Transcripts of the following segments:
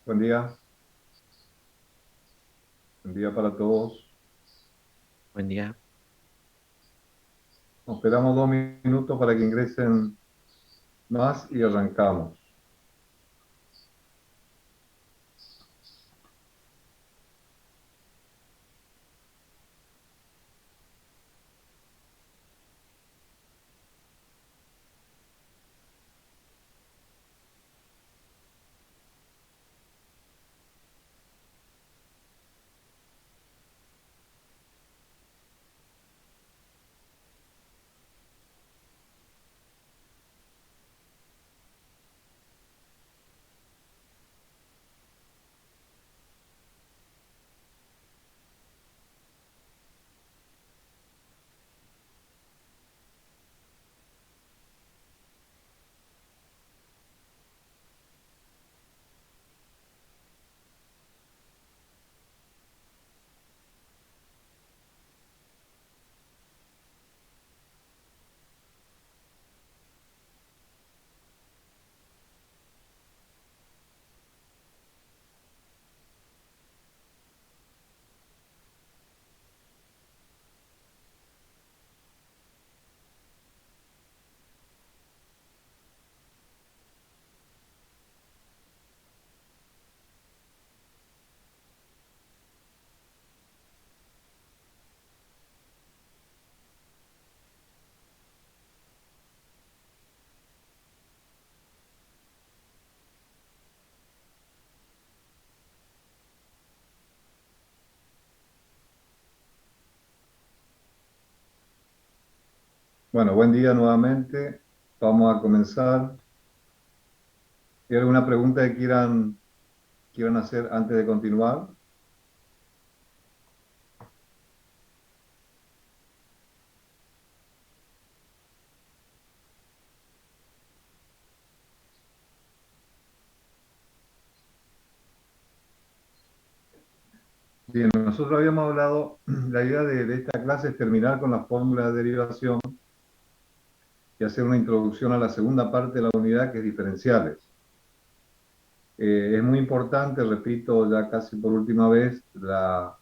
Buen día, buen día para todos. Buen día. Nos esperamos 2 minutos para que ingresen más y arrancamos. Bueno, buen día nuevamente. Vamos a comenzar. ¿Hay alguna pregunta que quieran hacer antes de continuar? Bien, nosotros habíamos hablado, la idea de esta clase es terminar con la fórmula de derivación y hacer una introducción a la segunda parte de la unidad, que es diferenciales. Es muy importante, repito ya casi por última vez, la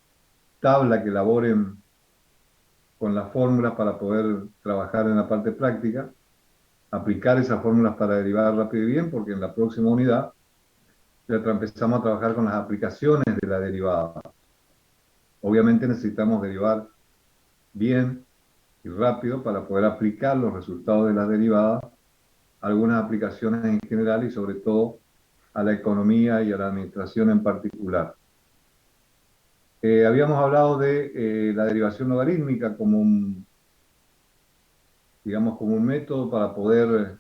tabla que elaboren con las fórmulas para poder trabajar en la parte práctica, aplicar esas fórmulas para derivar rápido y bien, porque en la próxima unidad ya empezamos a trabajar con las aplicaciones de la derivada. Obviamente necesitamos derivar bien y rápido para poder aplicar los resultados de las derivadas a algunas aplicaciones en general y sobre todo a la economía y a la administración en particular. Habíamos hablado de la derivación logarítmica como digamos, como un método para poder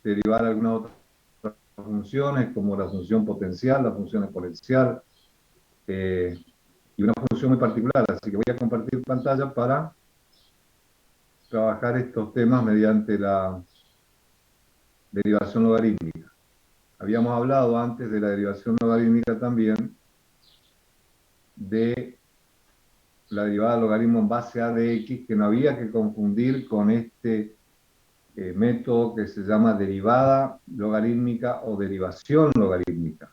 derivar algunas otras funciones, como la función potencial, la función exponencial, eh, y una función muy particular. Así que voy a compartir pantalla para trabajar estos temas mediante la derivación logarítmica. Habíamos hablado antes de la derivación logarítmica también de la derivada de logaritmo en base a de x, que no había que confundir con este método que se llama derivada logarítmica o derivación logarítmica.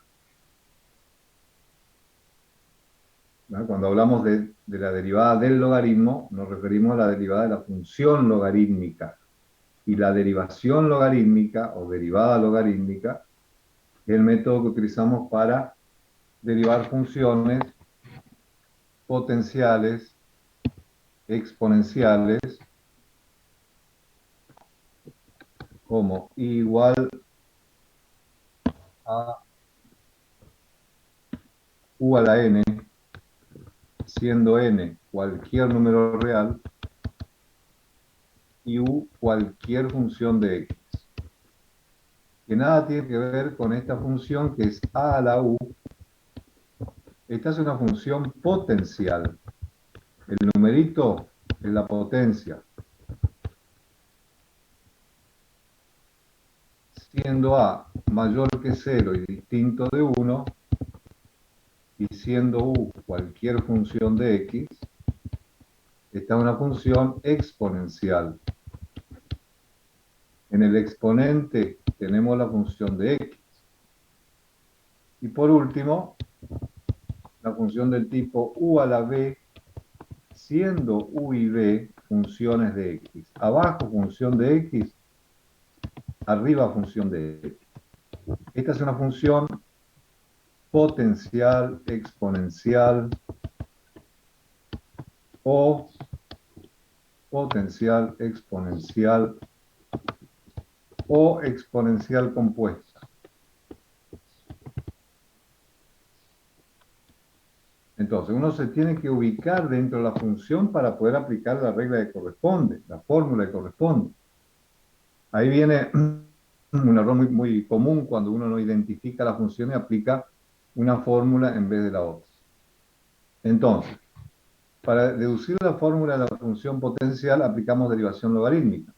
¿No? Cuando hablamos de la derivada del logaritmo, nos referimos a la derivada de la función logarítmica. Y la derivación logarítmica o derivada logarítmica es el método que utilizamos para derivar funciones potenciales, exponenciales, como i igual a u a la n, siendo n cualquier número real y u cualquier función de x. Que nada tiene que ver con esta función que es a la u. Esta es una función potencial. El numerito es la potencia. Siendo a mayor que 0 y distinto de 1, y siendo u cualquier función de x, esta es una función exponencial. En el exponente tenemos la función de x. Y por último, la función del tipo u a la b, siendo u y b funciones de x. Abajo función de x, arriba función de x. Esta es una función potencial, exponencial o potencial, exponencial o exponencial compuesta. Entonces, uno se tiene que ubicar dentro de la función para poder aplicar la regla que corresponde, la fórmula que corresponde. Ahí viene un error muy común cuando uno no identifica la función y aplica una fórmula en vez de la otra. Entonces, para deducir la fórmula de la función potencial, aplicamos derivación logarítmica.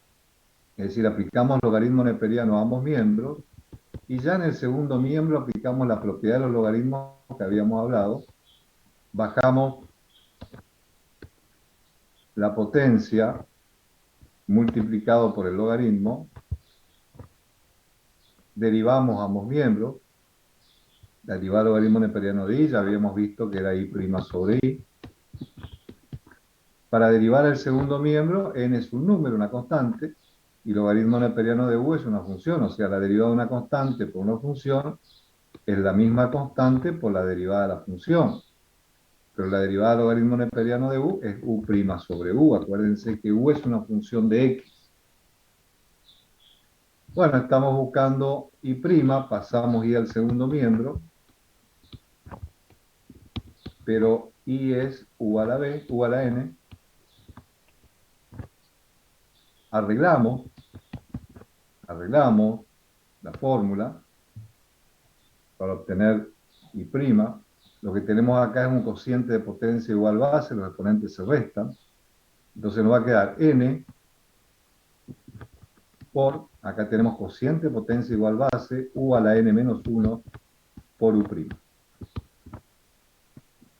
Es decir, aplicamos logaritmo neperiano a ambos miembros, y ya en el segundo miembro aplicamos la propiedad de los logaritmos que habíamos hablado. Bajamos la potencia multiplicado por el logaritmo, derivamos ambos miembros, derivar logaritmo neperiano de i, ya habíamos visto que era i' sobre i. Para derivar el segundo miembro, n es un número, una constante, y logaritmo neperiano de u es una función, o sea, la derivada de una constante por una función es la misma constante por la derivada de la función. Pero la derivada del logaritmo neperiano de u es u' sobre u. Acuérdense que u es una función de x. Bueno, estamos buscando i', pasamos i al segundo miembro, pero i es u a la b, u a la n. Arreglamos la fórmula para obtener i'. Lo que tenemos acá es un cociente de potencia igual base, los exponentes se restan. Entonces nos va a quedar n por, acá tenemos cociente de potencia igual base, u a la n menos 1 por u'.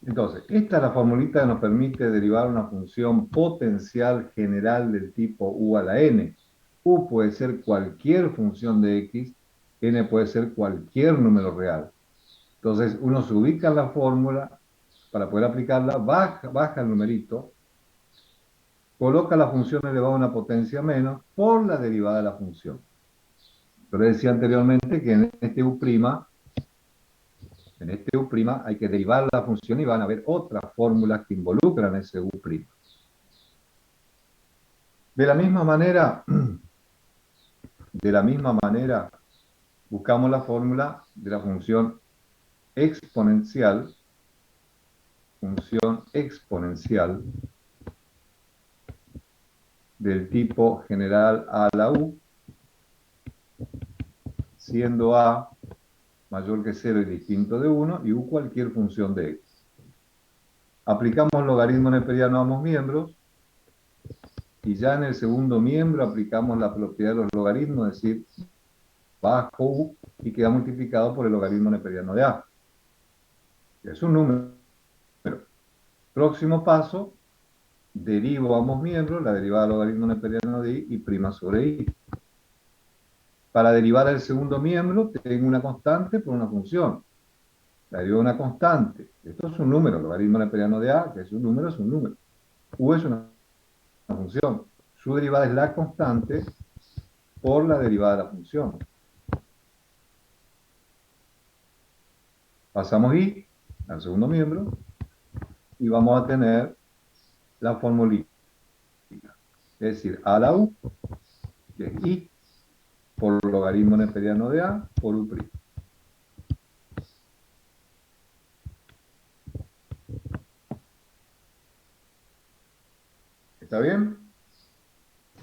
Entonces, esta es la formulita que nos permite derivar una función potencial general del tipo u a la n. U puede ser cualquier función de x, n puede ser cualquier número real. Entonces, uno se ubica en la fórmula para poder aplicarla, baja el numerito, coloca la función elevada a una potencia menos por la derivada de la función. Yo les decía anteriormente que en este u', hay que derivar la función y van a haber otras fórmulas que involucran ese u'. De la misma manera, buscamos la fórmula de la función exponencial del tipo general a la u, siendo a mayor que 0 y distinto de 1, y u cualquier función de x. Aplicamos logaritmo neperiano a ambos miembros, y ya en el segundo miembro aplicamos la propiedad de los logaritmos, es decir, bajo u, y queda multiplicado por el logaritmo neperiano de a. Es un número. Próximo paso, derivo ambos miembros, la derivada del logaritmo neperiano de i sobre i. Para derivar el segundo miembro, tengo una constante por una función. La derivada de una constante. Esto es un número, el logaritmo neperiano de a, que es un número, u es una función. Su derivada es la constante por la derivada de la función. Pasamos i al segundo miembro y vamos a tener la formulita. Es decir, a la u, que es i, por logaritmo neperiano de a, por u'. ¿Está bien?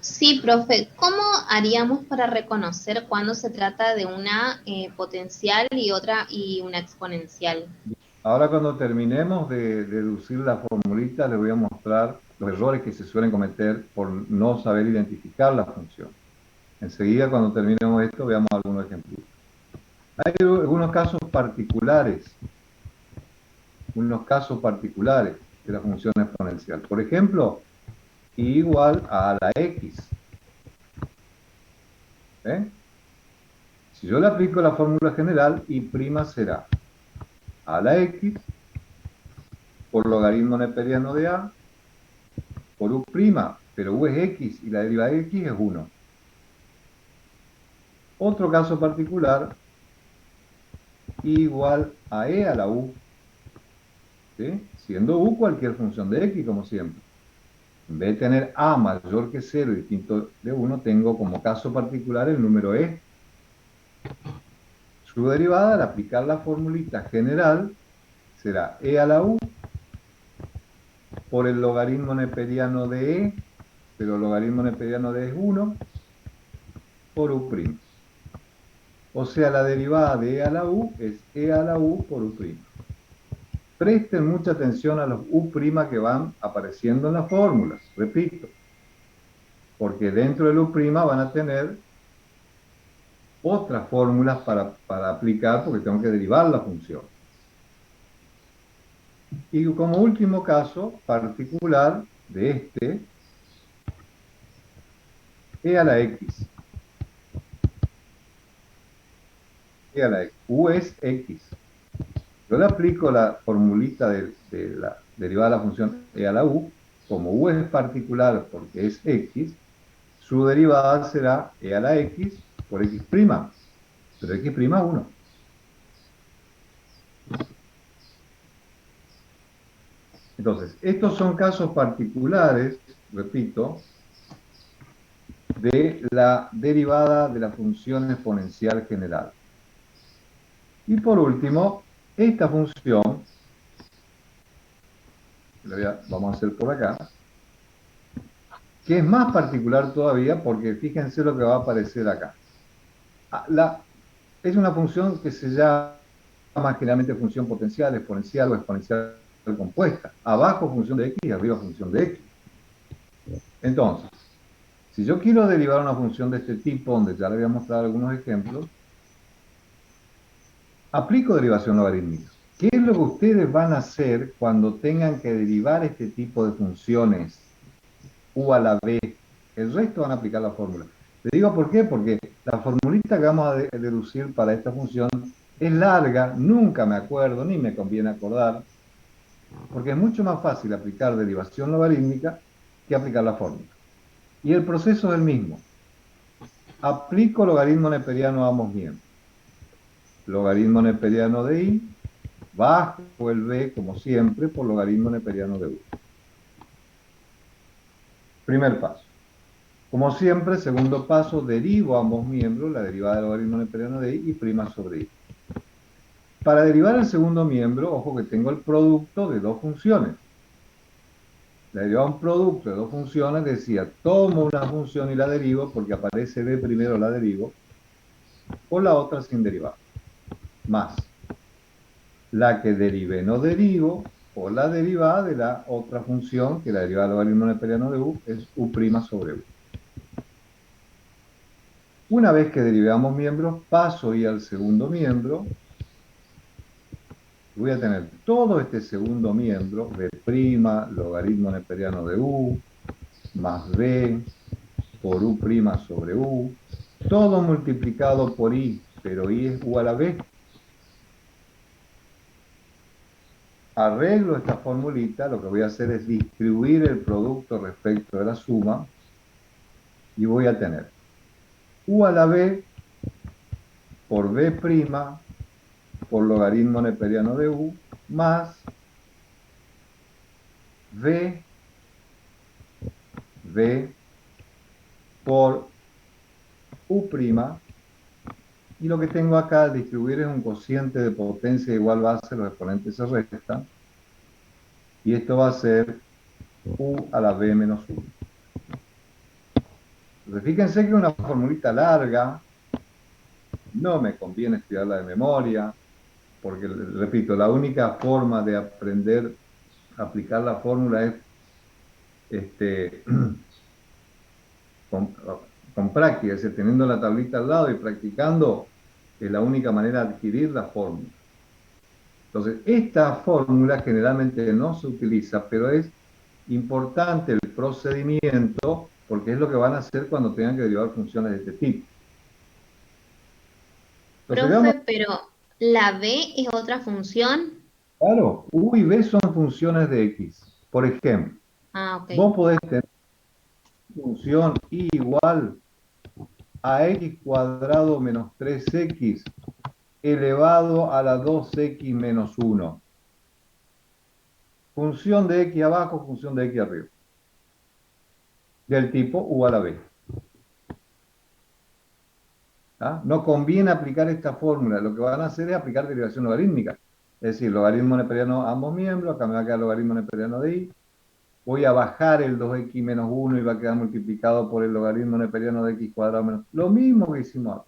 Sí, profe, ¿cómo haríamos para reconocer cuándo se trata de una potencial y otra y una exponencial? Ahora cuando terminemos de deducir la formulita, les voy a mostrar los errores que se suelen cometer por no saber identificar la función. Enseguida, cuando terminemos esto, veamos algunos ejemplos. Hay algunos casos particulares de la función exponencial. Por ejemplo, i igual a la x. ¿Eh? Si yo le aplico la fórmula general, i' será a a la x por logaritmo neperiano de a por u', pero u es x y la derivada de x es 1. Otro caso particular, igual a e a la u, ¿sí? Siendo u cualquier función de x, como siempre. En vez de tener a mayor que 0 y distinto de 1, tengo como caso particular el número e. Su derivada, al aplicar la formulita general, será e a la u por el logaritmo neperiano de e, pero el logaritmo neperiano de e es 1, por u'. O sea, la derivada de e a la u es e a la u por u'. Presten mucha atención a los u' que van apareciendo en las fórmulas, repito, porque dentro del u' van a tener otras fórmulas para aplicar, porque tengo que derivar la función. Y como último caso particular de este, e a la x. E a la x. U es x. Yo le aplico la formulita de la derivada de la función e a la u. Como u es particular porque es x, su derivada será e a la x por x'. Pero x' 1. Entonces, estos son casos particulares, repito, de la derivada de la función exponencial general. Y por último, esta función, vamos a hacer por acá, que es más particular todavía porque fíjense lo que va a aparecer acá. Es una función que se llama generalmente función potencial, exponencial o exponencial compuesta. Abajo función de x y arriba función de x. Entonces, si yo quiero derivar una función de este tipo, donde ya le voy a mostrar algunos ejemplos, aplico derivación logarítmica. ¿Qué es lo que ustedes van a hacer cuando tengan que derivar este tipo de funciones u a la b? El resto van a aplicar la fórmula. Le digo por qué, porque la formulita que vamos a deducir para esta función es larga, nunca me acuerdo, ni me conviene acordar, porque es mucho más fácil aplicar derivación logarítmica que aplicar la fórmula. Y el proceso es el mismo. Aplico logaritmo neperiano a ambos miembros. Logaritmo neperiano de i, bajo el b, como siempre, por logaritmo neperiano de u. Primer paso. Como siempre, segundo paso, derivo a ambos miembros la derivada del logaritmo neperiano de i y prima sobre i. Para derivar el segundo miembro, ojo que tengo el producto de dos funciones. La derivada de un producto de dos funciones decía, tomo una función y la derivo, porque aparece b primero la derivo, o la otra sin derivar. Más la que derive no derivo, o la derivada de la otra función, que la derivada del logaritmo neperiano de u, es u' sobre u. Una vez que derivamos miembros, paso y al segundo miembro, voy a tener todo este segundo miembro, b', logaritmo neperiano de u, más b, por u' sobre u, todo multiplicado por i, pero i es igual a b. Arreglo esta formulita, lo que voy a hacer es distribuir el producto respecto de la suma, y voy a tener u a la b por b' por logaritmo neperiano de u, más b por u', y lo que tengo acá al distribuir es un cociente de potencia igual base, los exponentes se restan, y esto va a ser u a la b menos 1. Entonces, fíjense que es una formulita larga, no me conviene estudiarla de memoria, porque, repito, la única forma de aprender a aplicar la fórmula es con práctica, es decir, teniendo la tablita al lado y practicando, es la única manera de adquirir la fórmula. Entonces, esta fórmula generalmente no se utiliza, pero es importante el procedimiento, porque es lo que van a hacer cuando tengan que derivar funciones de este tipo. Entonces, Profe, pero ¿la b es otra función? Claro, U y B son funciones de X. Por ejemplo, Ah, ok. vos podés tener función I igual a X cuadrado menos 3X elevado a la 2X menos 1. Función de X abajo, función de X arriba. Del tipo U a la B. ¿Ah? No conviene aplicar esta fórmula. Lo que van a hacer es aplicar derivación logarítmica. Es decir, logaritmo neperiano a ambos miembros. Acá me va a quedar logaritmo neperiano de I. Voy a bajar el 2x menos 1 y va a quedar multiplicado por el logaritmo neperiano de x cuadrado menos. Lo mismo que hicimos acá.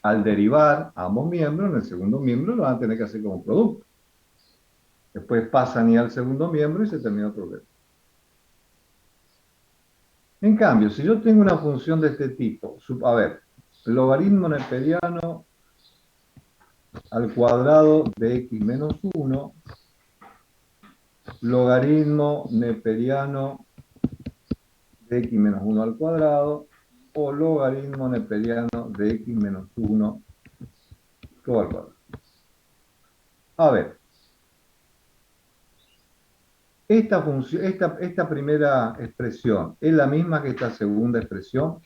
Al derivar ambos miembros, en el segundo miembro lo van a tener que hacer como producto. Después pasan y al segundo miembro y se termina el problema. En cambio, si yo tengo una función de este tipo, a ver, logaritmo neperiano al cuadrado de x menos 1, logaritmo neperiano de x menos 1 al cuadrado, o logaritmo neperiano de x menos 1 todo al cuadrado. A ver, esta función, esta primera expresión es la misma que esta segunda expresión.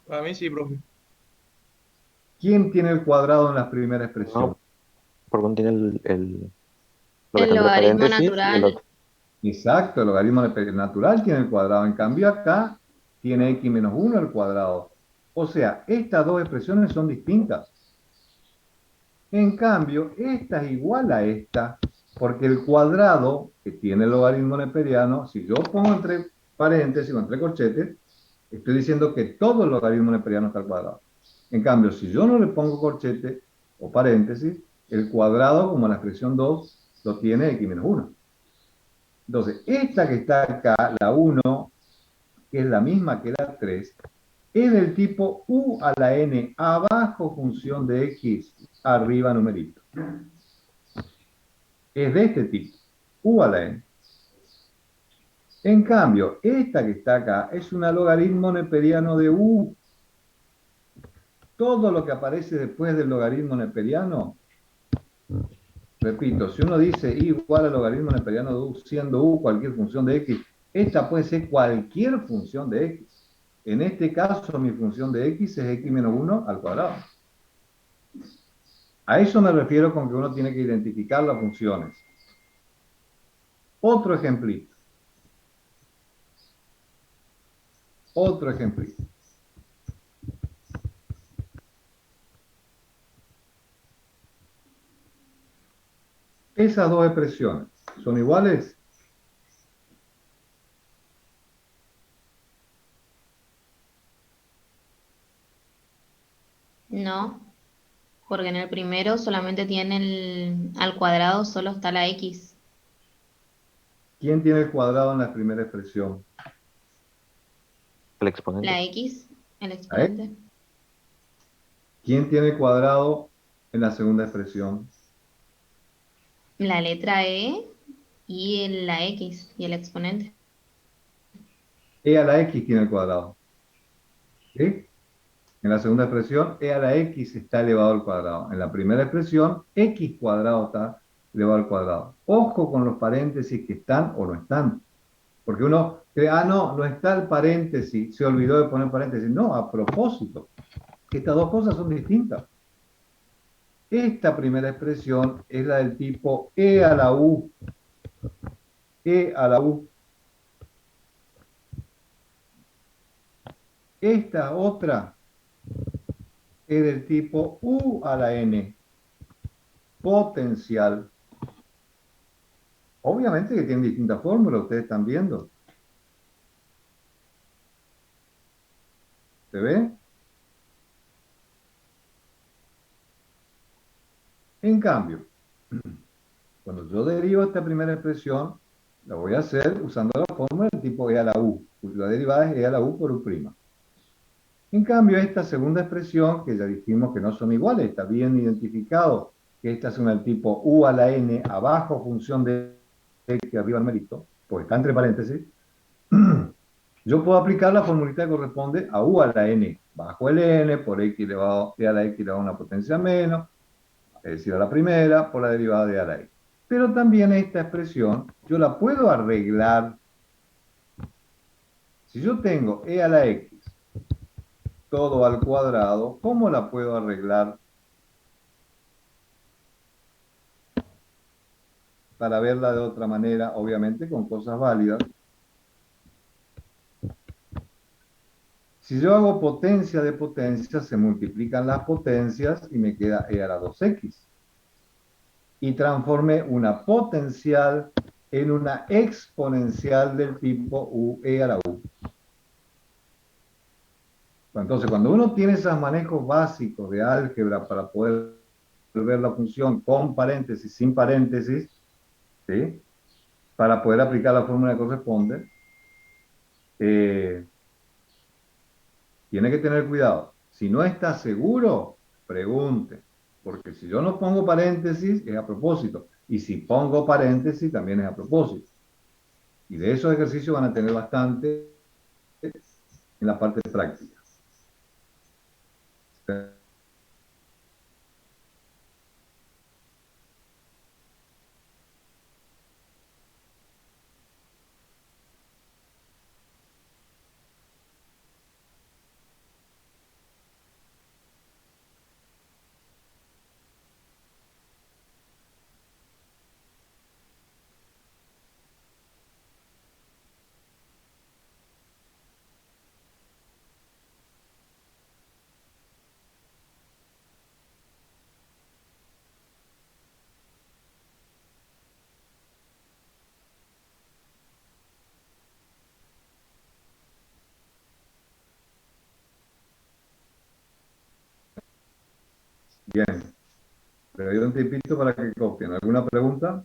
Para mí sí, profe. ¿Quién tiene el cuadrado en la primera expresión? No, porque uno tiene lo que está El entre logaritmo paréntesis y el natural. otro. Exacto, el logaritmo natural tiene el cuadrado. En cambio acá tiene x menos 1 al cuadrado. O sea, estas dos expresiones son distintas. En cambio, esta es igual a esta, porque el cuadrado que tiene el logaritmo neperiano, si yo pongo entre paréntesis o entre corchetes, estoy diciendo que todo el logaritmo neperiano está al cuadrado. En cambio, si yo no le pongo corchete o paréntesis, el cuadrado, como la expresión 2, lo tiene x menos 1. Entonces, esta que está acá, la 1, que es la misma que la 3, es del tipo u a la n, abajo función de x, arriba numerito. Es de este tipo, u a la n. En cambio, esta que está acá es un logaritmo neperiano de u. Todo lo que aparece después del logaritmo neperiano, repito, si uno dice i igual al logaritmo neperiano de u, siendo u cualquier función de x, esta puede ser cualquier función de x. En este caso, mi función de x es x menos 1 al cuadrado. A eso me refiero con que uno tiene que identificar las funciones. Otro ejemplito. Otro ejemplito. Esas dos expresiones son iguales. No, porque en el primero solamente tiene al cuadrado, solo está la x. ¿Quién tiene el cuadrado en la primera expresión? El exponente. La x, el ¿A X? exponente. ¿Quién tiene el cuadrado en la segunda expresión? La letra e y la x y el exponente. E a la x tiene el cuadrado. ¿Sí? En la segunda expresión, e a la x está elevado al cuadrado. En la primera expresión, x cuadrado está elevado al cuadrado. Ojo con los paréntesis que están o no están. Porque uno cree, no, no está el paréntesis, se olvidó de poner paréntesis. No, a propósito. Estas dos cosas son distintas. Esta primera expresión es la del tipo e a la u. E a la u. Esta otra es del tipo u a la n. Potencial. Obviamente que tienen distintas fórmulas, ustedes están viendo. ¿Se ve? En cambio, cuando yo derivo esta primera expresión, la voy a hacer usando la fórmula del tipo e a la u, cuya derivada es e a la u por u'. En cambio, esta segunda expresión, que ya dijimos que no son iguales, está bien identificado que esta es una del tipo u a la n, abajo función de x, arriba el mérito, porque está entre paréntesis, yo puedo aplicar la formulita que corresponde a u a la n, bajo el n, por x elevado a la x elevado a una potencia menos, es decir, a la primera, por la derivada de a la x. Pero también esta expresión yo la puedo arreglar. Si yo tengo e a la x todo al cuadrado, ¿cómo la puedo arreglar para verla de otra manera? Obviamente con cosas válidas. Si yo hago potencia de potencia, se multiplican las potencias y me queda e a la 2x. Y transformé una potencial en una exponencial del tipo e a la u. Entonces, cuando uno tiene esos manejos básicos de álgebra para poder ver la función con paréntesis, sin paréntesis, ¿sí? Para poder aplicar la fórmula que corresponde, tiene que tener cuidado. Si no está seguro, pregunte. Porque si yo no pongo paréntesis, es a propósito. Y si pongo paréntesis, también es a propósito. Y de esos ejercicios van a tener bastante en la parte práctica. Bien. Le doy un tipito para que copien. ¿Alguna pregunta?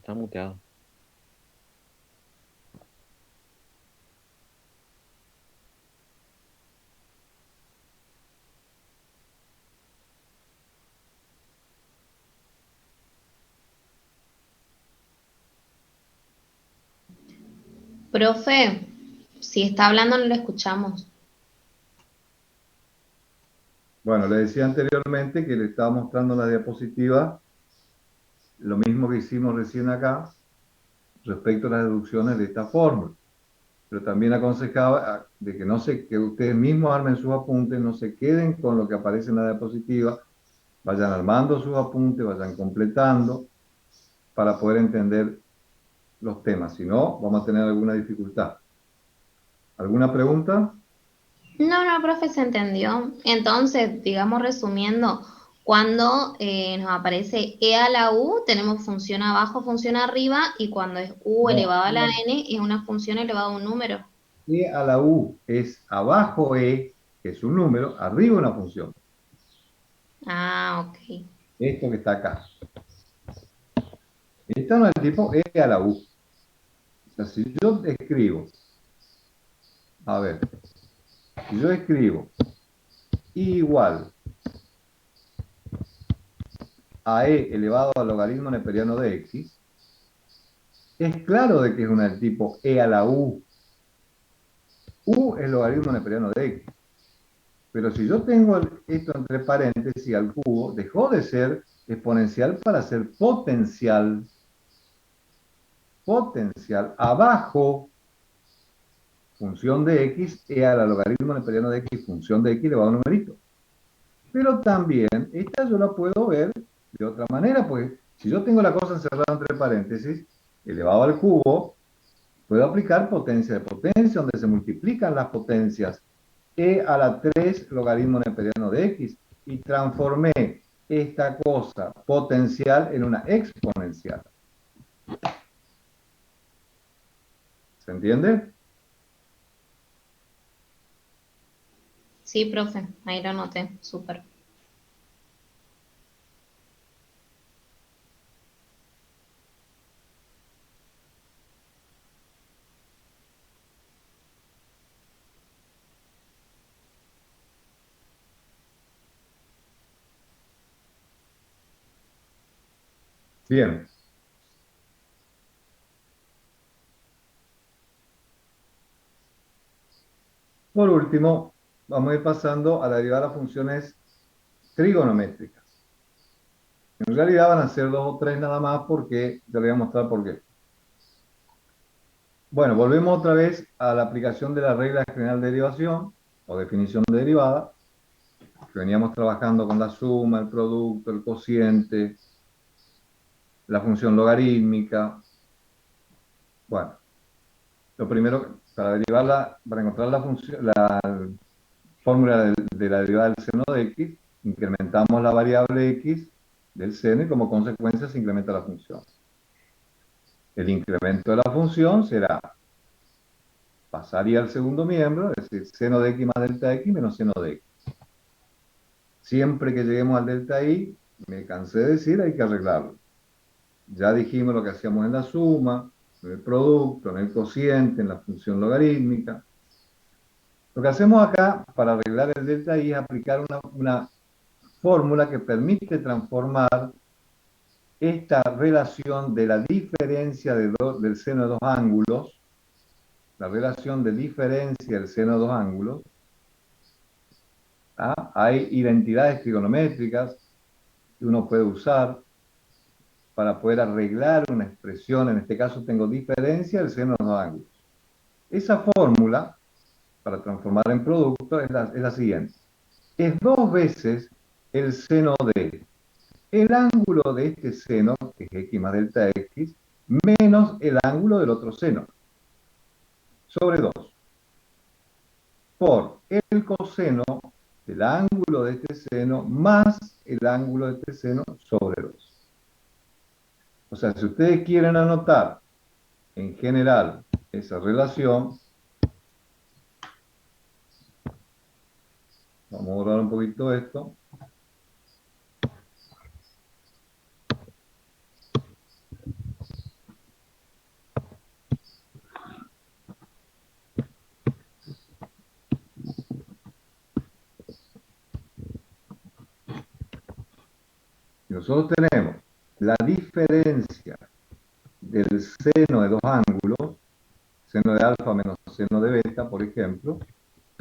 Está muteado. Profe, si está hablando no lo escuchamos. Bueno, le decía anteriormente que le estaba mostrando en la diapositiva lo mismo que hicimos recién acá respecto a las deducciones de esta fórmula. Pero también aconsejaba de que que ustedes mismos armen sus apuntes, no se queden con lo que aparece en la diapositiva, vayan armando sus apuntes, vayan completando para poder entender los temas. Si no, vamos a tener alguna dificultad. ¿Alguna pregunta? No, no, profe, se entendió. Entonces, digamos resumiendo, cuando nos aparece e a la u, tenemos función abajo, función arriba, y cuando es u No, elevado a la n, es una función elevada a un número. e a la u es abajo e, que es un número, arriba una función. Ah, ok. Esto que está acá. Esto no es el tipo e a la u. O sea, si yo escribo, a ver, si yo escribo igual a e elevado al logaritmo neperiano de x, es claro de que es una del tipo e a la u, U es logaritmo neperiano de X. Pero si yo tengo esto entre paréntesis al cubo, dejó de ser exponencial para ser potencial. Potencial abajo, función de X, e a la logaritmo neperiano de X, función de X elevado a un numerito. Pero también, esta yo la puedo ver de otra manera, pues si yo tengo la cosa encerrada entre paréntesis, elevado al cubo, puedo aplicar potencia de potencia, donde se multiplican las potencias, e a la 3 logaritmo neperiano de X, y transformé esta cosa potencial en una exponencial. ¿Se entiende? Sí, profe, ahí lo anoté, súper. Bien. Por último, vamos a ir pasando a derivar las funciones trigonométricas. En realidad van a ser 2 o 3 nada más porque ya les voy a mostrar por qué. Bueno, volvemos otra vez a la aplicación de la regla general de derivación o definición de derivada, que veníamos trabajando con la suma, el producto, el cociente, la función logarítmica. Bueno, lo primero, para encontrar la fórmula de la derivada del seno de x, incrementamos la variable x del seno y como consecuencia se incrementa la función. El incremento de la función pasaría al segundo miembro, es decir, seno de x más delta x menos seno de x. Siempre que lleguemos al delta i, me cansé de decir, hay que arreglarlo. Ya dijimos lo que hacíamos en la suma, en el producto, en el cociente, en la función logarítmica. Lo que hacemos acá para arreglar el delta i es aplicar una fórmula que permite transformar esta relación de la diferencia del seno de dos ángulos, la relación de diferencia del seno de dos ángulos. Hay identidades trigonométricas que uno puede usar para poder arreglar una expresión. En este caso tengo diferencia del seno de dos ángulos. Esa fórmula para transformar en producto es la siguiente. Es 2 veces el seno de el ángulo de este seno, que es x más delta x, menos el ángulo del otro seno, sobre 2, por el coseno del ángulo de este seno más el ángulo de este seno sobre 2. O sea, si ustedes quieren anotar en general esa relación, vamos a borrar un poquito esto. Nosotros tenemos la diferencia del seno de dos ángulos, seno de alfa menos seno de beta, por ejemplo.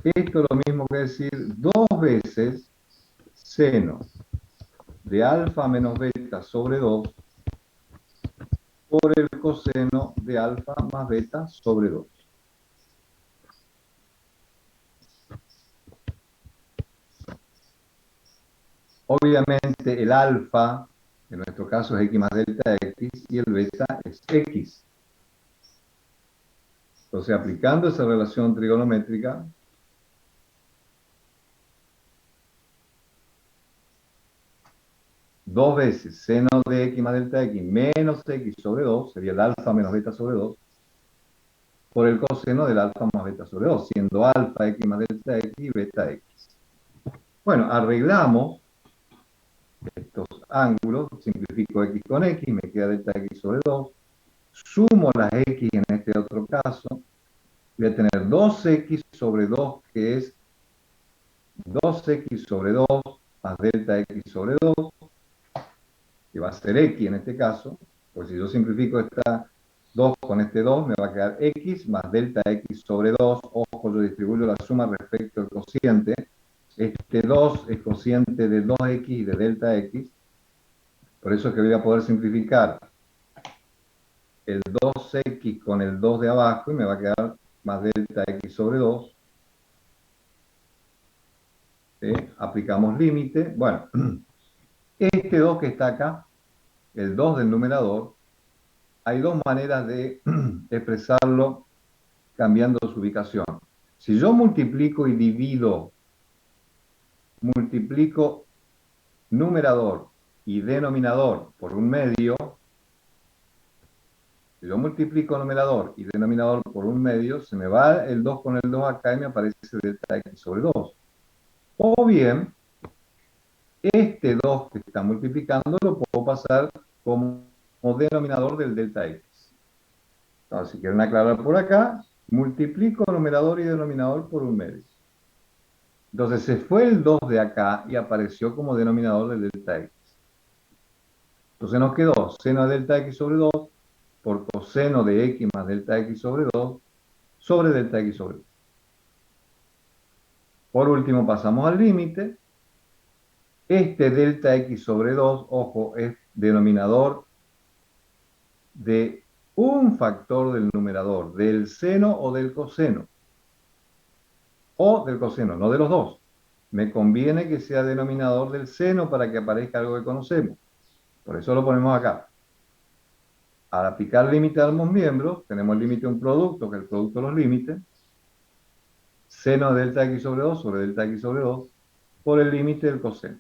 Esto es lo mismo que decir 2 veces seno de alfa menos beta sobre 2 por el coseno de alfa más beta sobre 2. Obviamente el alfa, en nuestro caso es x más delta x, y el beta es x. Entonces, aplicando esa relación trigonométrica, dos veces seno de x más delta x menos x sobre 2, sería el alfa menos beta sobre 2, por el coseno del alfa más beta sobre 2, siendo alfa x más delta x y beta x. Bueno, arreglamos estos ángulos, simplifico x con x, me queda delta x sobre 2, sumo las x en este otro caso, voy a tener 2x sobre 2, que es 2x sobre 2 más delta x sobre 2, que va a ser x en este caso, pues si yo simplifico esta 2 con este 2 me va a quedar x más delta x sobre 2. Ojo, yo distribuyo la suma respecto al cociente. Este 2 es cociente de 2x y de delta x. Por eso es que voy a poder simplificar el 2x con el 2 de abajo y me va a quedar más delta x sobre 2. ¿Sí? Aplicamos límite. Bueno, este 2 que está acá, el 2 del numerador, hay dos maneras de expresarlo cambiando su ubicación. Si yo multiplico y divido, multiplico numerador y denominador por un medio, si yo multiplico numerador y denominador por un medio, se me va el 2 con el 2 acá y me aparece delta x sobre 2. O bien, este 2 que está multiplicando lo puedo pasar como denominador del delta x. Entonces, si quieren aclarar por acá, multiplico numerador y denominador por un medio. Entonces se fue el 2 de acá y apareció como denominador del delta x. Entonces nos quedó seno de delta x sobre 2 por coseno de x más delta x sobre 2 sobre delta x sobre 2. Por último pasamos al límite. Este delta x sobre 2, ojo, es denominador de un factor del numerador, del seno o del coseno. O del coseno, no de los dos. Me conviene que sea denominador del seno para que aparezca algo que conocemos. Por eso lo ponemos acá. Al aplicar límite a ambos miembros, tenemos el límite de un producto, que es el producto de los límites, seno de delta x sobre delta x sobre 2, por el límite del coseno.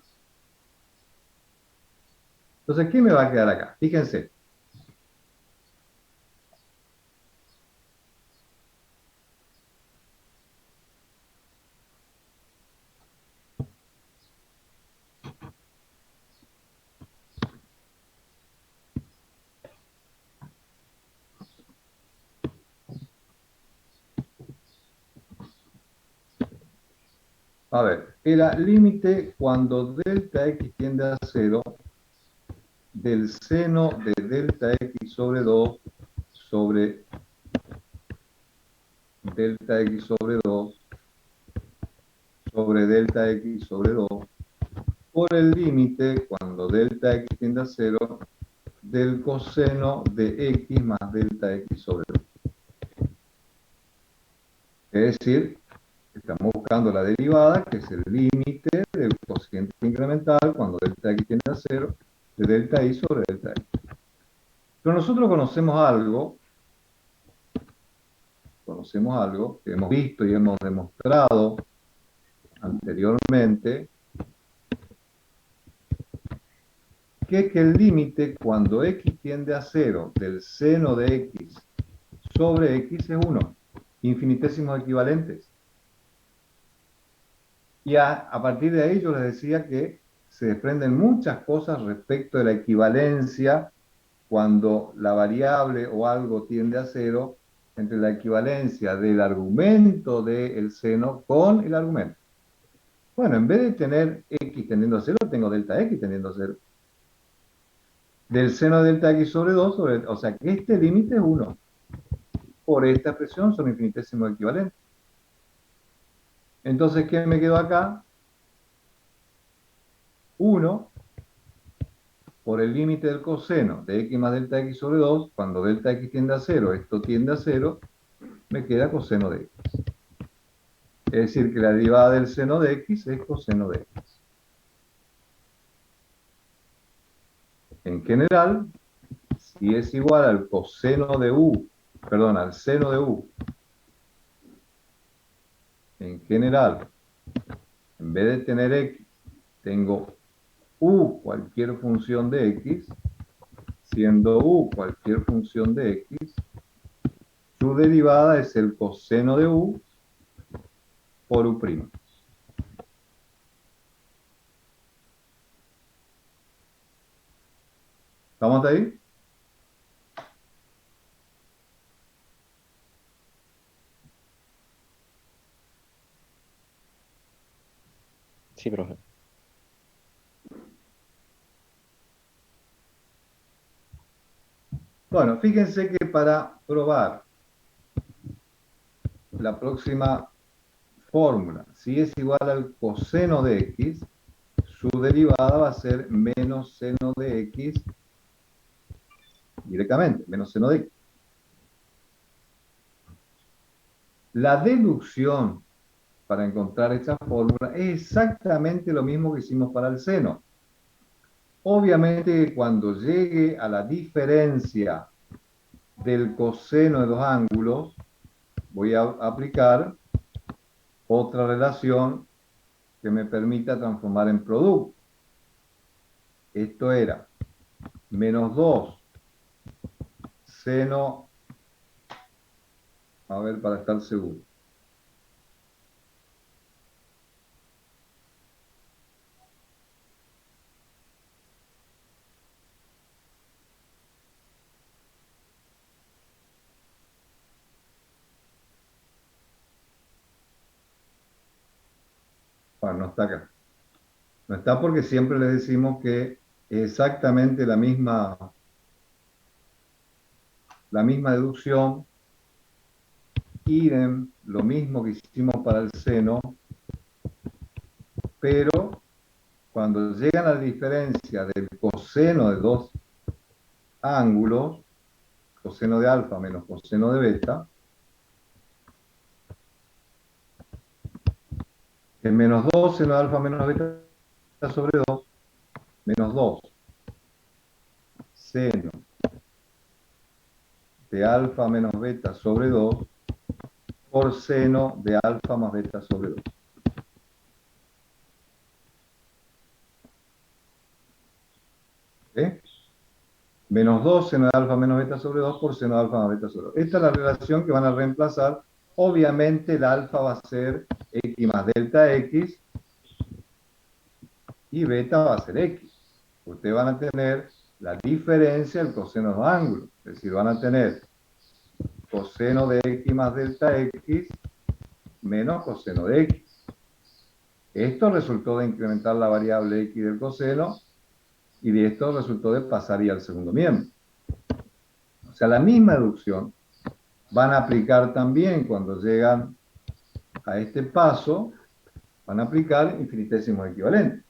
Entonces, ¿qué me va a quedar acá? Fíjense. A ver, era límite cuando delta x tiende a 0 del seno de delta x sobre 2 sobre delta x sobre 2 sobre delta x sobre 2 por el límite cuando delta x tiende a 0 del coseno de x más delta x sobre 2. Es decir, estamos buscando la derivada, que es el límite del cociente incremental cuando delta x tiende a 0 de delta y sobre delta x. Pero nosotros conocemos algo que hemos visto y hemos demostrado anteriormente, que es que el límite cuando x tiende a 0 del seno de x sobre x es 1, infinitesimos equivalentes. Y a partir de ahí yo les decía que se desprenden muchas cosas respecto de la equivalencia cuando la variable o algo tiende a 0 entre la equivalencia del argumento del seno con el argumento. Bueno, en vez de tener x tendiendo a 0, tengo delta x tendiendo a 0. Del seno de delta x sobre 2, o sea que este límite es 1. Por esta expresión son infinitesimos equivalentes. Entonces, ¿qué me quedó acá? 1 por el límite del coseno de x más delta x sobre 2, cuando delta x tiende a 0, esto tiende a 0, me queda coseno de x. Es decir, que la derivada del seno de x es coseno de x. En general, si es igual al coseno de u, perdón, al seno de u, en general, en vez de tener x, tengo u cualquier función de x, siendo u cualquier función de x, su derivada es el coseno de u por u'. ¿Estamos ahí? Sí, profe. Bueno, fíjense que para probar la próxima fórmula, si es igual al coseno de x, su derivada va a ser menos seno de x directamente, menos seno de x. La deducción para encontrar esta fórmula es exactamente lo mismo que hicimos para el seno. Obviamente, cuando llegue a la diferencia del coseno de dos ángulos, voy a aplicar otra relación que me permita transformar en producto. Esto era menos 2 seno, a ver, para estar seguro. Bueno, no está acá. No está porque siempre les decimos que es exactamente la misma deducción, idem, lo mismo que hicimos para el seno, pero cuando llegan a la diferencia del coseno de dos ángulos, coseno de alfa menos coseno de beta, es menos 2 seno de alfa menos beta sobre 2, menos 2 seno de alfa menos beta sobre 2 por seno de alfa más beta sobre 2. ¿Eh? Menos 2 seno de alfa menos beta sobre 2 por seno de alfa más beta sobre 2. Esta es la relación que van a reemplazar. Obviamente el alfa va a ser x más delta x y beta va a ser x. Ustedes van a tener la diferencia del coseno de los ángulos. Es decir, van a tener coseno de x más delta x menos coseno de x. Esto resultó de incrementar la variable x del coseno y de esto resultó de pasaría al segundo miembro. O sea, la misma deducción van a aplicar también cuando llegan a este paso, van a aplicar infinitésimos equivalentes.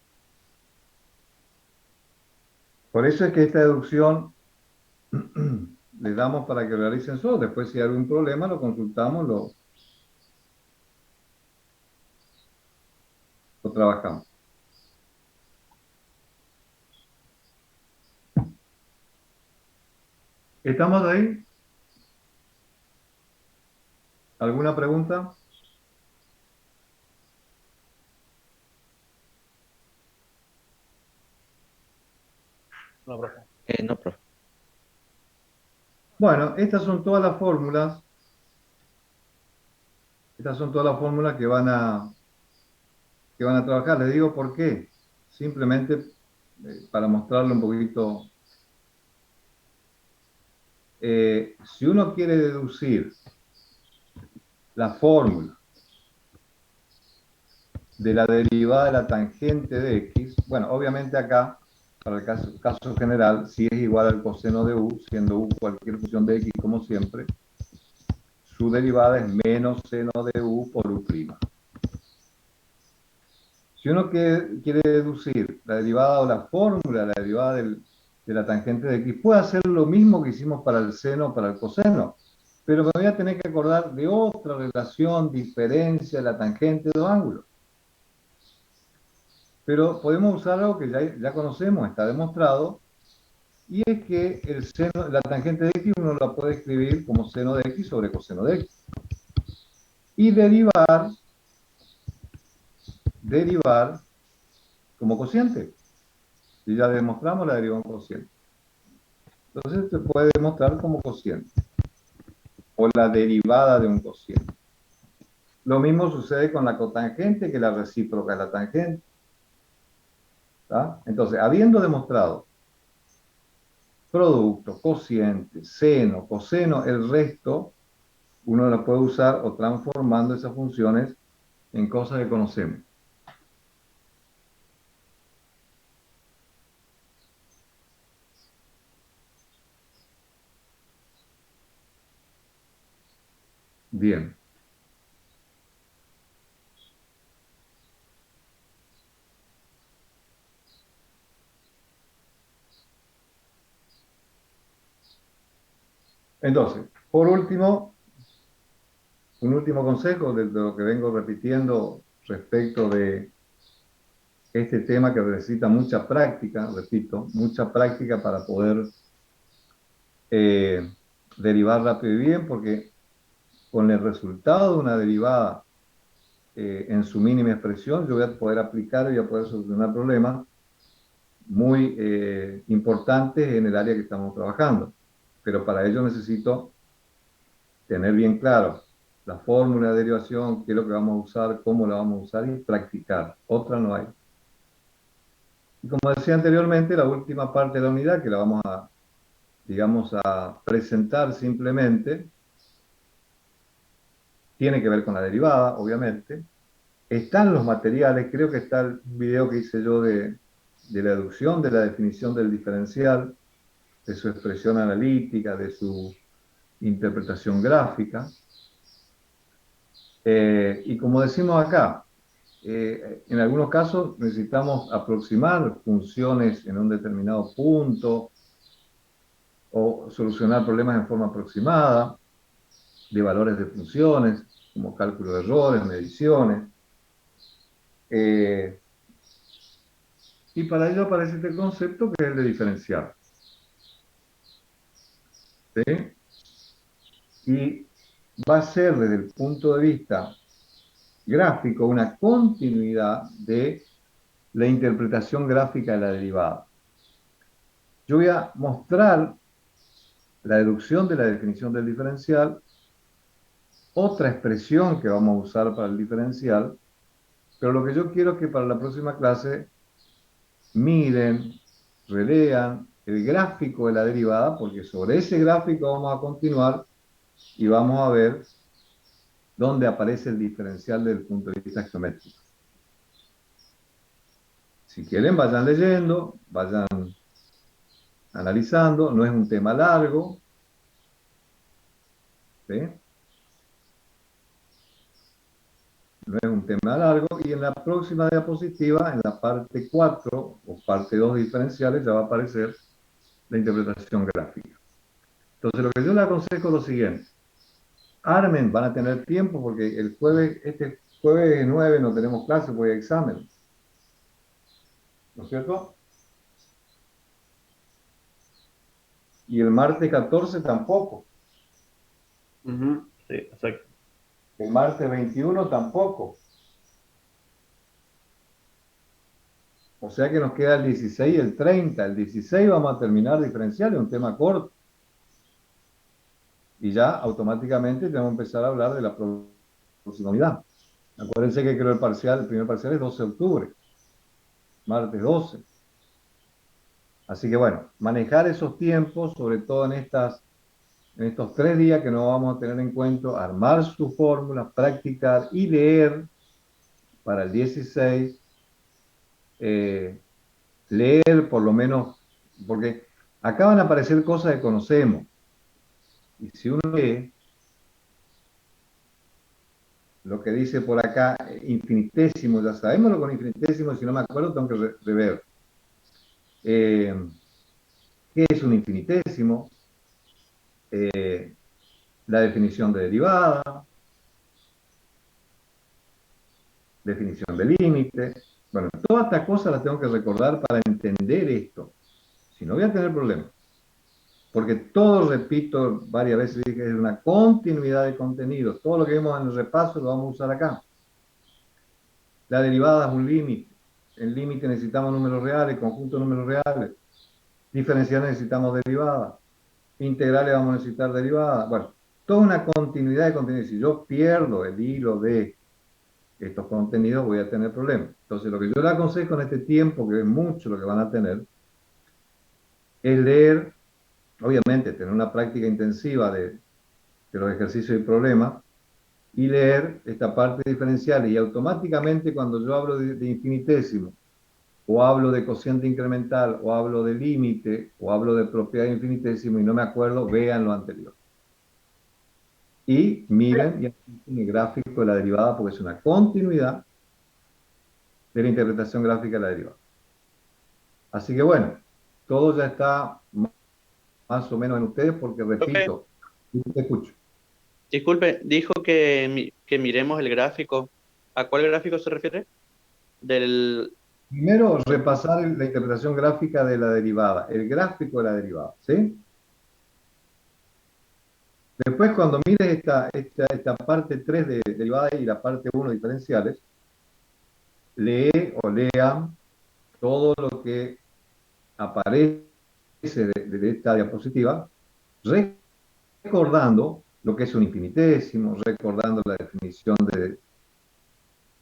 Por eso es que esta deducción les damos para que realicen solo. Después, si hay algún problema, lo consultamos, lo trabajamos. ¿Estamos ahí? ¿Alguna pregunta? No, profe. No, profe. Bueno, estas son todas las fórmulas. Estas son todas las fórmulas que van a trabajar. Les digo por qué. Simplemente para mostrarle un poquito. Si uno quiere deducir la fórmula de la derivada de la tangente de x, bueno, obviamente acá, para el caso general, si es igual al coseno de u, siendo u cualquier función de x como siempre, su derivada es menos seno de u por u'. Si uno quiere deducir la derivada o la fórmula de la derivada de la tangente de x, puede hacer lo mismo que hicimos para el seno o para el coseno, pero me voy a tener que acordar de otra relación, diferencia de la tangente de dos ángulos. Pero podemos usar algo que ya conocemos, está demostrado, y es que la tangente de x uno la puede escribir como seno de x sobre coseno de x. Y derivar como cociente. Y ya demostramos la derivada en cociente. Entonces se puede demostrar como cociente. O la derivada de un cociente. Lo mismo sucede con la cotangente, que la recíproca es la tangente. ¿Tá? Entonces, habiendo demostrado producto, cociente, seno, coseno, el resto, uno lo puede usar o transformando esas funciones en cosas que conocemos. Bien. Entonces, por último, un último consejo de lo que vengo repitiendo respecto de este tema que necesita mucha práctica, repito, mucha práctica para poder eh, derivar rápido y bien, porque con el resultado de una derivada en su mínima expresión, yo voy a poder aplicar y voy a poder solucionar problemas muy importantes en el área que estamos trabajando. Pero para ello necesito tener bien claro la fórmula de derivación, qué es lo que vamos a usar, cómo la vamos a usar y practicar. Otra no hay. Y como decía anteriormente, la última parte de la unidad, que la vamos a, digamos, a presentar simplemente, tiene que ver con la derivada, obviamente. Están los materiales, creo que está el video que hice yo de la deducción, de la definición del diferencial, de su expresión analítica, de su interpretación gráfica. Y como decimos acá, en algunos casos necesitamos aproximar funciones en un determinado punto o solucionar problemas en forma aproximada de valores de funciones, como cálculo de errores, mediciones. Y para ello aparece este concepto que es el de diferencial. ¿Sí? Y va a ser desde el punto de vista gráfico una continuidad de la interpretación gráfica de la derivada. Yo voy a mostrar la deducción de la definición del diferencial, otra expresión que vamos a usar para el diferencial, pero lo que yo quiero es que para la próxima clase miren, relean el gráfico de la derivada, porque sobre ese gráfico vamos a continuar y vamos a ver dónde aparece el diferencial desde el punto de vista geométrico. Si quieren, vayan leyendo, vayan analizando, no es un tema largo, ¿sí? No es un tema largo, y en la próxima diapositiva, en la parte 4 o parte 2 diferenciales, ya va a aparecer la interpretación gráfica. Entonces, lo que yo les aconsejo es lo siguiente. Armen, van a tener tiempo porque el jueves, este jueves 9 no tenemos clase, porque hay examen. ¿No es cierto? Y el martes 14 tampoco. Sí, exacto. El martes 21 tampoco. O sea que nos queda el 16 y el 30. El 16 vamos a terminar diferenciales, un tema corto. Y ya automáticamente tenemos que empezar a hablar de la próxima unidad. Acuérdense que creo el primer parcial es 12 de octubre, martes 12. Así que bueno, manejar esos tiempos, sobre todo en estos 3 días que no vamos a tener en cuenta, armar sus fórmulas, practicar y leer para el 16, leer por lo menos, porque acá van a aparecer cosas que conocemos. Y si uno lee lo que dice por acá, infinitésimo, ya sabemos lo con infinitésimo, si no me acuerdo tengo que rever. ¿Qué es un infinitésimo? La definición de derivada, definición de límite. Bueno, todas estas cosas las tengo que recordar para entender esto. Si no voy a tener problemas. Porque todo, repito, varias veces dije, es una continuidad de contenidos. Todo lo que vemos en el repaso lo vamos a usar acá. La derivada es un límite. En límite necesitamos números reales, conjunto de números reales. Diferenciales necesitamos derivadas. Integrales vamos a necesitar derivadas. Bueno, toda una continuidad de contenidos. Si yo pierdo el hilo de estos contenidos, voy a tener problemas. Entonces, lo que yo les aconsejo en este tiempo, que es mucho lo que van a tener, es leer, obviamente, tener una práctica intensiva de los ejercicios y problemas, y leer esta parte diferencial. Y automáticamente, cuando yo hablo de infinitésimo, o hablo de cociente incremental, o hablo de límite, o hablo de propiedad de infinitésimo y no me acuerdo, vean lo anterior. y miren y apliquen el gráfico de la derivada porque es una continuidad de la interpretación gráfica de la derivada. Así que bueno, todo ya está más o menos en ustedes porque, Profe, repito, te escucho. disculpe, dijo que, que miremos el gráfico. ¿A cuál gráfico se refiere? Del... Primero, repasar la interpretación gráfica de la derivada, el gráfico de la derivada, ¿sí? Después, cuando mires esta parte 3 de derivada y la parte uno diferenciales, lee o lean todo lo que aparece de esta diapositiva, recordando lo que es un infinitésimo, recordando la definición de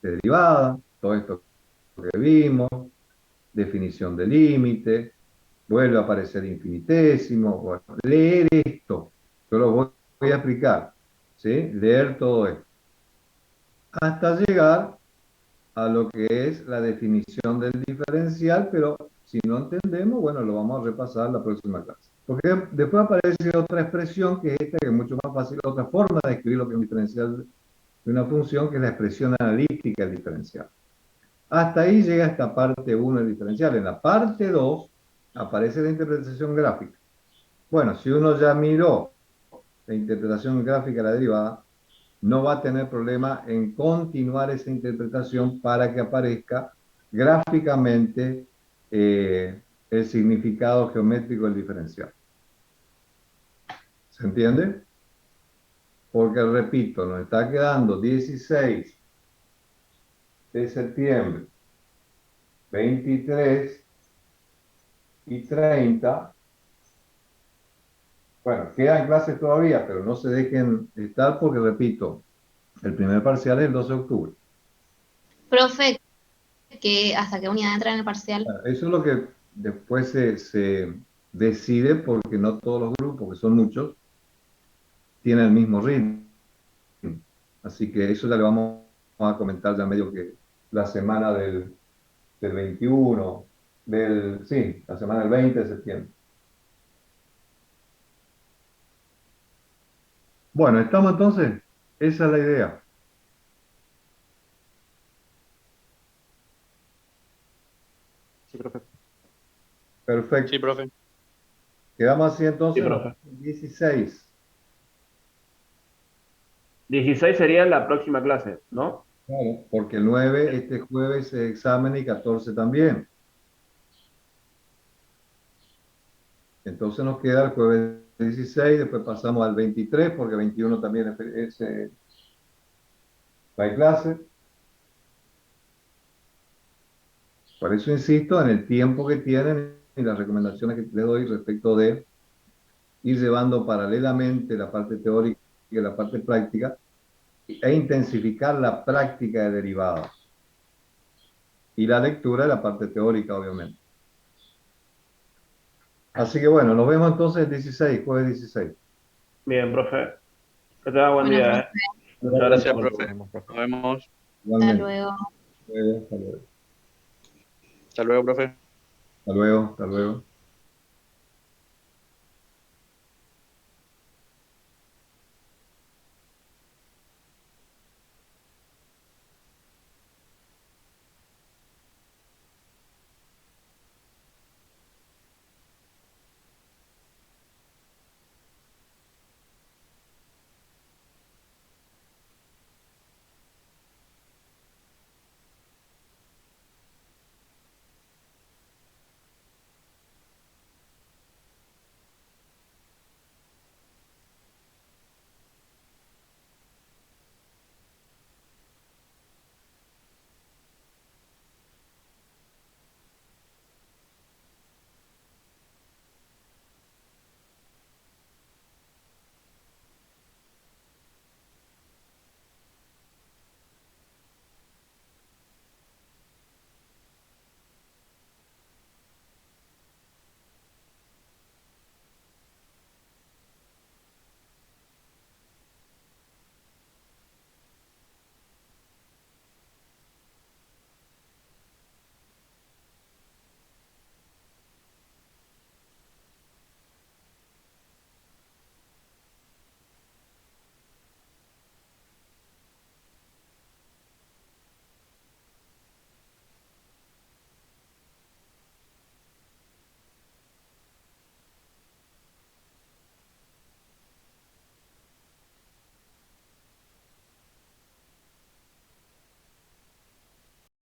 derivada, todo esto que vimos, definición de límite, vuelve a aparecer infinitésimo. Bueno, leer esto, yo lo voy a explicar, ¿sí? Leer todo esto. Hasta llegar a lo que es la definición del diferencial, pero si no entendemos, bueno, lo vamos a repasar la próxima clase. Porque después aparece otra expresión que es esta, que es mucho más fácil, otra forma de escribir lo que es un diferencial de una función, que es la expresión analítica del diferencial. Hasta ahí llega esta parte 1 del diferencial. En la parte 2 aparece la interpretación gráfica. Bueno, si uno ya miró la interpretación gráfica de la derivada, no va a tener problema en continuar esa interpretación para que aparezca gráficamente el significado geométrico del diferencial. ¿Se entiende? Porque, repito, nos está quedando 16 de septiembre, 23 y 30. Bueno, quedan clases todavía, pero no se dejen estar porque, repito, el primer parcial es el 12 de octubre. Profe, ¿hasta qué unidad entra en el parcial? Eso es lo que después se decide porque no todos los grupos, que son muchos, tienen el mismo ritmo. Así que eso ya le vamos a comentar ya medio que la semana del 21, sí, la semana del 20 de septiembre. Bueno, ¿estamos entonces? Esa es la idea. Sí, profe. Perfecto. Sí, profe. Quedamos así entonces. Sí, profe. 16. 16 sería la próxima clase, ¿no? Claro, porque el 9, este jueves es examen y 14 también. Entonces nos queda el jueves 16, después pasamos al 23, porque 21 también hay clase. Por eso insisto en el tiempo que tienen y las recomendaciones que les doy respecto de ir llevando paralelamente la parte teórica y la parte práctica e intensificar la práctica de derivadas y la lectura de la parte teórica, obviamente. Así que bueno, nos vemos entonces el 16, jueves 16. Bien, profe. Que tenga buen Bueno, día, profe, ¿eh? Muchas gracias Gracias, por profe. Vemos, profe. Nos vemos. hasta Igualmente. luego. Hasta luego. Hasta luego, profe. Hasta luego. Hasta luego.